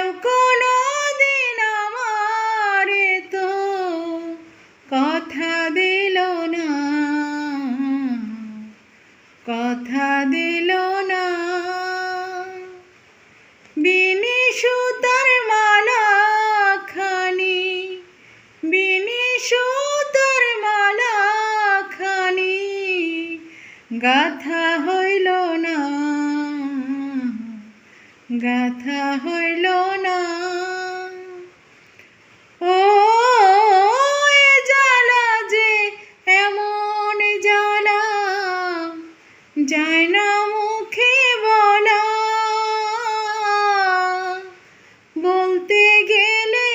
কেউ কোনো দিন আমারে তো কথা দিল না, কথা দিল না। বিনি সুতার মালা খানি, বিনি সুতার মালা খানি গাথা হইল না, গাথা হইল না। ও এ জ্বালা যে এমন জ্বালা, যায় না মুখে বলা, বলতে গেলে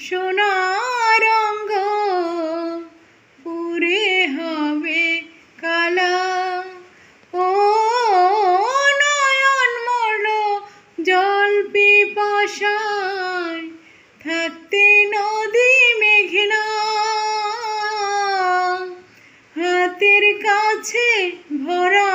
সোনার অঙ্গ পুরে হবে কালা। ও নয়ন মরল জল পিপাসায়, থাকতে নদী মেঘনা, হাতের কাছে ভরা